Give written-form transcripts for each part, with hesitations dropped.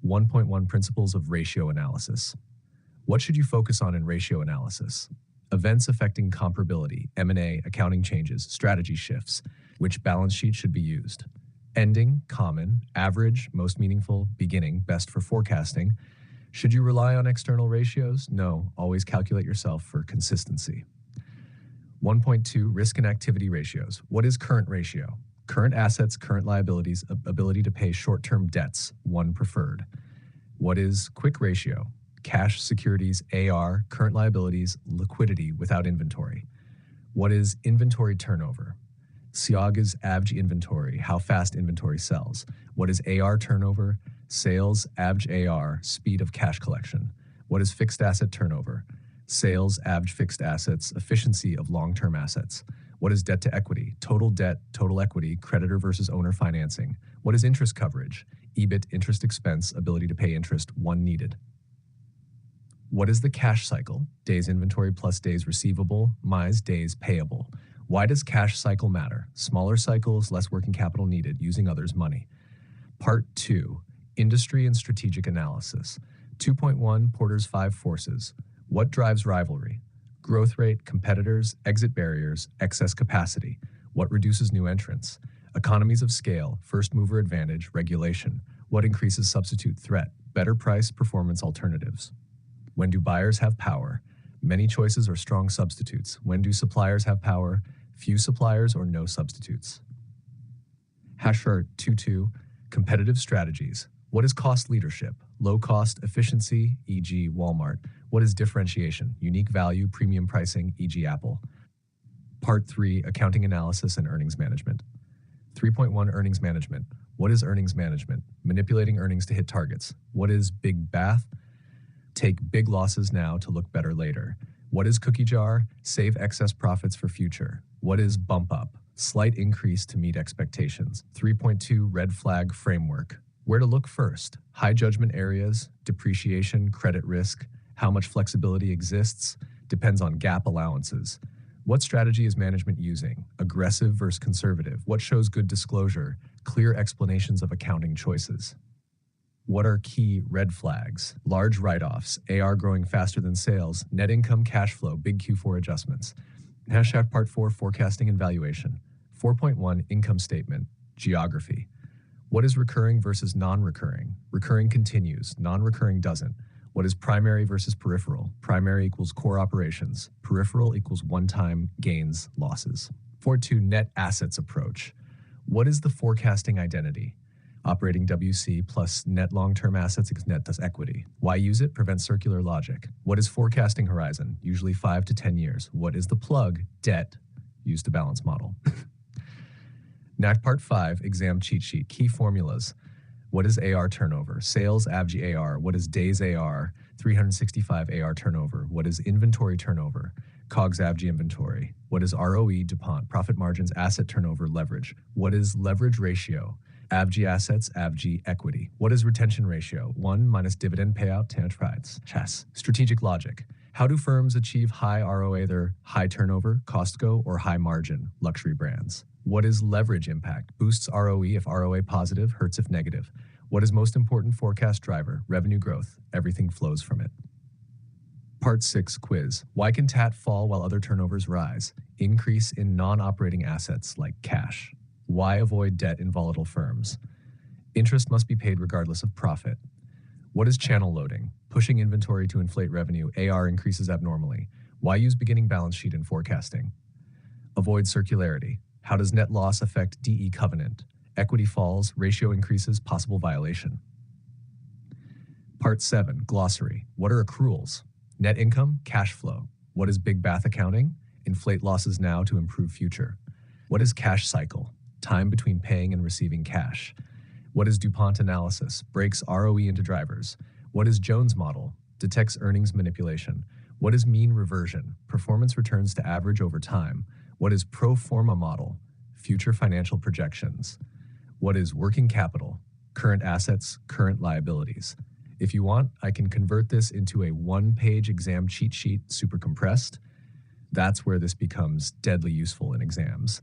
1.1 Principles of Ratio Analysis. What should you focus on in ratio analysis? Events affecting comparability, M&A, accounting changes, strategy shifts. Which balance sheet should be used? Ending, common, average, most meaningful, beginning, best for forecasting. Should you rely on external ratios? No, always calculate yourself for consistency. 1.2 Risk and activity ratios. What is current ratio? Current assets, current liabilities, ability to pay short-term debts, one preferred. What is quick ratio? Cash, securities, AR, current liabilities, liquidity without inventory. What is inventory turnover? Siaga's average inventory, how fast inventory sells. What is AR turnover? Sales, average AR, speed of cash collection. What is fixed asset turnover? Sales, average fixed assets, efficiency of long-term assets. What is debt to equity? Total debt, total equity, creditor versus owner financing. What is interest coverage? EBIT, interest expense, ability to pay interest, one needed. What is the cash cycle? Days inventory plus days receivable, minus days payable. Why does cash cycle matter? Smaller cycles, less working capital needed, using others' money. Part 2, Industry and Strategic Analysis. 2.1 Porter's 5 Forces. What drives rivalry? Growth rate, competitors, exit barriers, excess capacity. What reduces new entrants? Economies of scale, first mover advantage, regulation. What increases substitute threat? Better price, performance alternatives. When do buyers have power? Many choices or strong substitutes. When do suppliers have power? Few suppliers or no substitutes. Hashart 2.2 Competitive strategies. What is cost leadership? Low cost efficiency, e.g. Walmart. What is differentiation? Unique value, premium pricing, e.g. Apple. Part 3 Accounting analysis and earnings management. 3.1 Earnings management. What is earnings management? Manipulating earnings to hit targets. What is big bath? Take big losses now to look better later. What is cookie jar? Save excess profits for future. What is bump up? Slight increase to meet expectations. 3.2 Red flag framework. Where to look first? High judgment areas, depreciation, credit risk, how much flexibility exists, depends on GAAP allowances. What strategy is management using? Aggressive versus conservative. What shows good disclosure? Clear explanations of accounting choices. What are key red flags? Large write-offs, AR growing faster than sales, net income, cash flow, big Q4 adjustments. Hashtag Part 4 Forecasting and Valuation. 4.1 Income statement, geography. What is recurring versus non-recurring? Recurring continues, non-recurring doesn't. What is primary versus peripheral? Primary equals core operations. Peripheral equals one-time gains, losses. 4.2 Net assets approach. What is the forecasting identity? Operating WC plus net long-term assets equals net thus equity. Why use it? Prevent circular logic. What is forecasting horizon? Usually 5 to 10 years. What is the plug? Debt. Use to balance model. NAC Part 5, Exam Cheat Sheet. Key formulas. What is AR turnover? Sales, average AR. What is days AR? 365 AR turnover. What is inventory turnover? COGS average inventory. What is ROE DuPont? Profit margins, asset turnover, leverage. What is leverage ratio? Average assets, average equity. What is retention ratio? 1 minus dividend payout, prides. Chess. Strategic logic. How do firms achieve high ROA, either high turnover, Costco, or high margin, luxury brands? What is leverage impact? Boosts ROE if ROA positive, hurts if negative. What is most important forecast driver? Revenue growth. Everything flows from it. Part 6 Quiz. Why can TAT fall while other turnovers rise? Increase in non-operating assets like cash. Why avoid debt in volatile firms? Interest must be paid regardless of profit. What is channel loading? Pushing inventory to inflate revenue. AR increases abnormally. Why use beginning balance sheet in forecasting? Avoid circularity. How does net loss affect DE covenant? Equity falls, ratio increases, possible violation. Part 7 Glossary. What are accruals? Net income, cash flow. What is big bath accounting? Inflate losses now to improve future. What is cash cycle? Time between paying and receiving cash. What is DuPont analysis? Breaks ROE into drivers. What is Jones model? Detects earnings manipulation. What is mean reversion? Performance returns to average over time. What is pro forma model? Future financial projections. What is working capital? Current assets, current liabilities. If you want, I can convert this into a one-page exam cheat sheet, super compressed. That's where this becomes deadly useful in exams.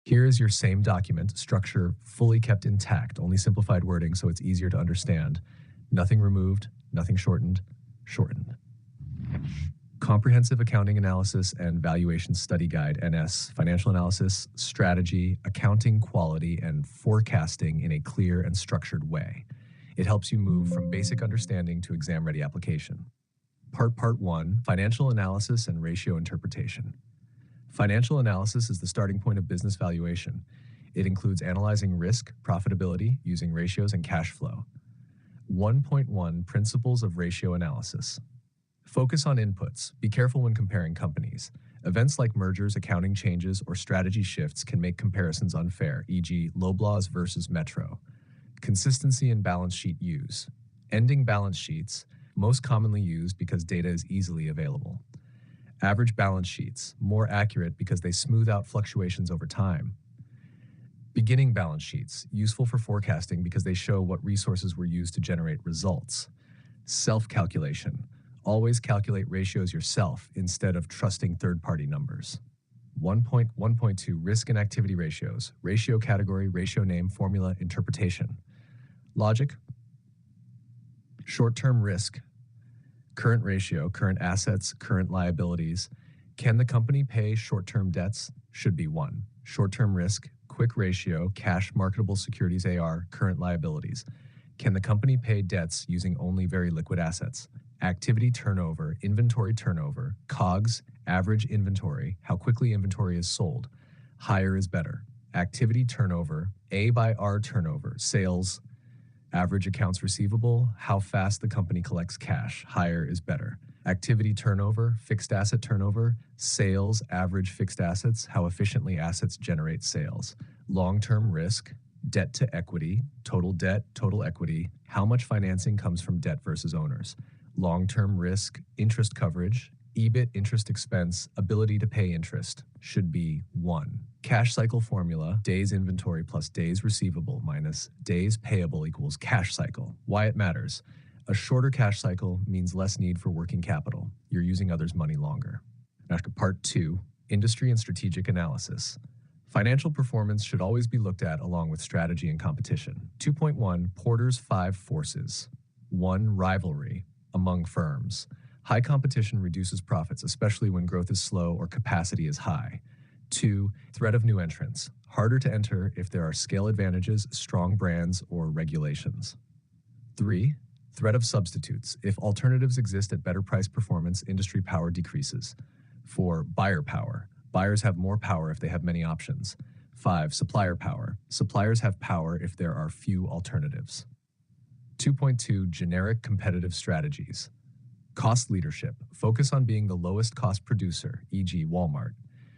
Here is your same document, structure fully kept intact, only simplified wording so it's easier to understand. Nothing removed, nothing shortened, shortened. Comprehensive Accounting Analysis and Valuation Study Guide, NS, Financial Analysis, Strategy, Accounting Quality, and Forecasting in a clear and structured way. It helps you move from basic understanding to exam-ready application. Part 1, Financial Analysis and Ratio Interpretation. Financial analysis is the starting point of business valuation. It includes analyzing risk, profitability, using ratios and cash flow. 1.1 Principles of Ratio Analysis. Focus on inputs. Be careful when comparing companies. Events like mergers, accounting changes, or strategy shifts can make comparisons unfair, e.g. Loblaws versus Metro. Consistency in balance sheet use. Ending balance sheets, most commonly used because data is easily available. Average balance sheets, more accurate because they smooth out fluctuations over time. Beginning balance sheets, useful for forecasting because they show what resources were used to generate results. Self-calculation, always calculate ratios yourself instead of trusting third-party numbers. 1.1.2 Risk and activity ratios, ratio category, ratio name, formula, interpretation. Logic, short-term risk, current ratio, current assets, current liabilities. Can the company pay short-term debts? Should be 1. Short-term risk, quick ratio, cash, marketable securities, AR, current liabilities. Can the company pay debts using only very liquid assets? Activity turnover, inventory turnover, COGS, average inventory, how quickly inventory is sold. Higher is better. Activity turnover, A by R turnover, sales, average accounts receivable, how fast the company collects cash. Higher is better. Activity turnover, fixed asset turnover, sales, average fixed assets, how efficiently assets generate sales. Long-term risk, debt to equity, total debt, total equity, how much financing comes from debt versus owners. Long-term risk, interest coverage, EBIT, interest expense, ability to pay interest, should be 1. Cash cycle formula, days inventory plus days receivable minus days payable equals cash cycle. Why it matters. A shorter cash cycle means less need for working capital. You're using others' money longer. Now, part 2, industry and strategic analysis. Financial performance should always be looked at along with strategy and competition. 2.1 Porter's 5 forces. 1. Rivalry among firms. High competition reduces profits, especially when growth is slow or capacity is high. 2. Threat of new entrants. Harder to enter if there are scale advantages, strong brands, or regulations. 3. Threat of substitutes. If alternatives exist at better price performance, industry power decreases. 4. Buyer power. Buyers have more power if they have many options. 5. Supplier power. Suppliers have power if there are few alternatives. 2.2 Generic competitive strategies. Cost leadership. Focus on being the lowest cost producer, e.g. Walmart.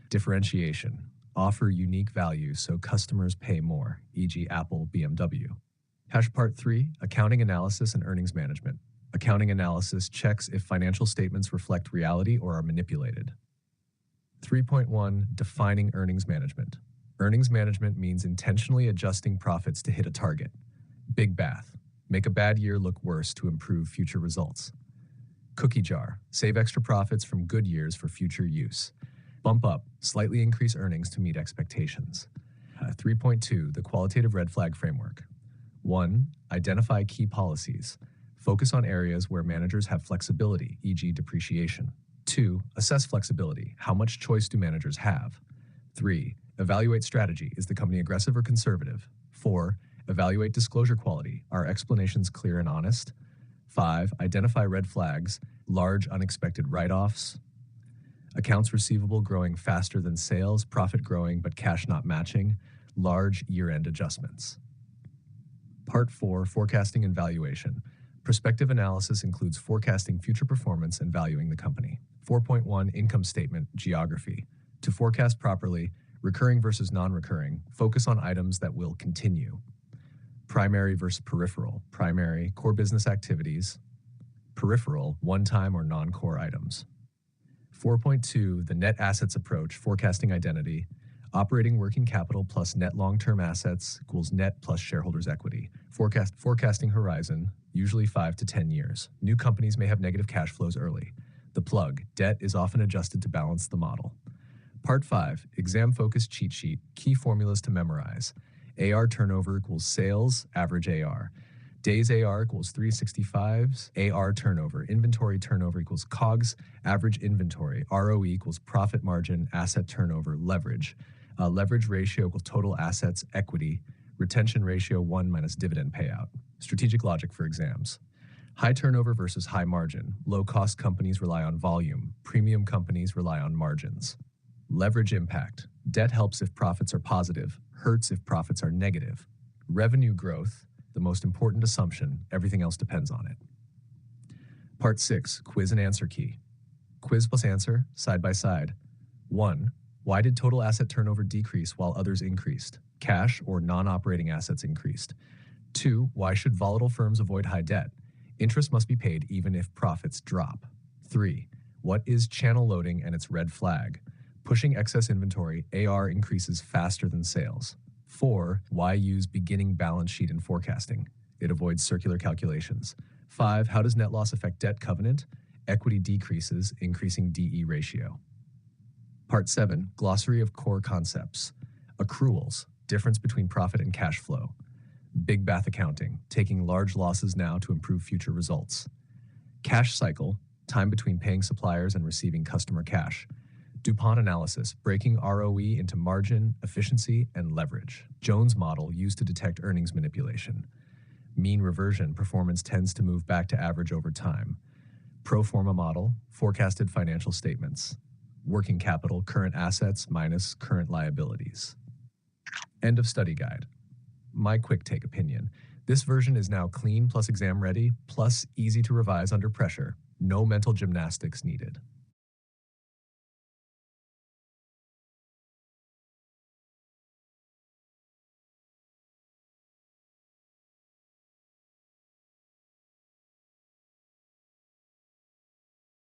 Differentiation. Offer unique value so customers pay more, e.g. Apple, BMW. Part 3, Accounting Analysis and Earnings Management. Accounting analysis checks if financial statements reflect reality or are manipulated. 3.1 Defining earnings management. Earnings management means intentionally adjusting profits to hit a target. Big bath. Make a bad year look worse to improve future results. Cookie jar. Save extra profits from good years for future use. Bump up. Slightly increase earnings to meet expectations. 3.2 The qualitative red flag framework. 1. Identify key policies. Focus on areas where managers have flexibility, e.g. depreciation. 2. Assess flexibility. How much choice do managers have? 3. Evaluate strategy. Is the company aggressive or conservative? 4. Evaluate disclosure quality. Are explanations clear and honest? 5. Identify red flags. Large unexpected write-offs. Accounts receivable growing faster than sales, profit growing but cash not matching. Large year-end adjustments. Part 4, Forecasting and Valuation. Prospective analysis includes forecasting future performance and valuing the company. 4.1 Income Statement, Geography. To forecast properly, recurring versus non-recurring, focus on items that will continue. Primary versus peripheral. Primary, core business activities. Peripheral, one-time or non-core items. 4.2 The Net Assets Approach, Forecasting Identity. Operating working capital plus net long-term assets equals net plus shareholders' equity. Forecasting horizon, usually 5 to 10 years. New companies may have negative cash flows early. The plug, debt is often adjusted to balance the model. Part 5, exam-focused cheat sheet, key formulas to memorize. AR turnover equals sales, average AR. Days AR equals 365s, AR turnover. Inventory turnover equals COGS, average inventory. ROE equals profit margin, asset turnover, leverage. Leverage ratio equals total assets, equity. Retention ratio 1 minus dividend payout. Strategic logic for exams. High turnover versus high margin. Low-cost companies rely on volume. Premium companies rely on margins. Leverage impact. Debt helps if profits are positive, hurts if profits are negative. Revenue growth, the most important assumption, everything else depends on it. Part 6, quiz and answer key. Quiz plus answer, side by side. 1. Why did total asset turnover decrease while others increased? Cash or non-operating assets increased. 2. Why should volatile firms avoid high debt? Interest must be paid even if profits drop. 3. What is channel loading and its red flag? Pushing excess inventory, AR increases faster than sales. 4. Why use beginning balance sheet in forecasting? It avoids circular calculations. 5. How does net loss affect debt covenant? Equity decreases, increasing DE ratio. Part 7, glossary of core concepts. Accruals, difference between profit and cash flow. Big Bath accounting, taking large losses now to improve future results. Cash cycle, time between paying suppliers and receiving customer cash. DuPont analysis, breaking ROE into margin, efficiency, and leverage. Jones model used to detect earnings manipulation. Mean reversion, performance tends to move back to average over time. Pro forma model, forecasted financial statements. Working capital, current assets minus current liabilities. End of study guide. My quick take opinion. This version is now clean plus exam ready, plus easy to revise under pressure. No mental gymnastics needed.